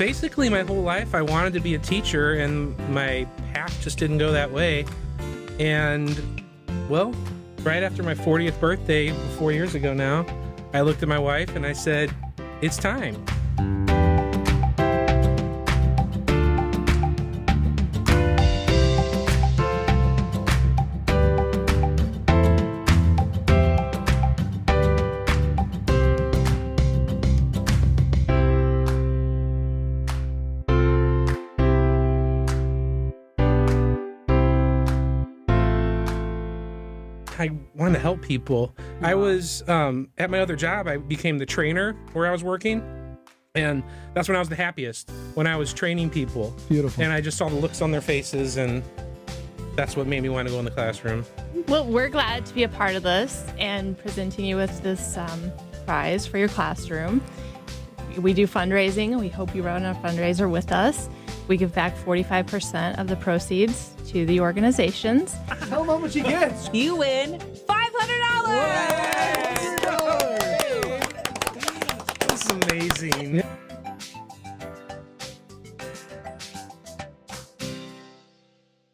basically my whole life I wanted to be a teacher, and my path just didn't go that way. And well, right after my 40th birthday 4 years ago now, I looked at my wife and I said, it's time. I wanted to help people. I was at my other job, I became the trainer where I was working, and that's when I was the happiest, when I was training people. Beautiful. And I just saw the looks on their faces, and that's what made me want to go in the classroom. Well, we're glad to be a part of this and presenting you with this prize for your classroom. We do fundraising, and we hope you run a fundraiser with us. We give back 45% of the proceeds to the organizations. Tell them how much you get. You win $500. This is amazing.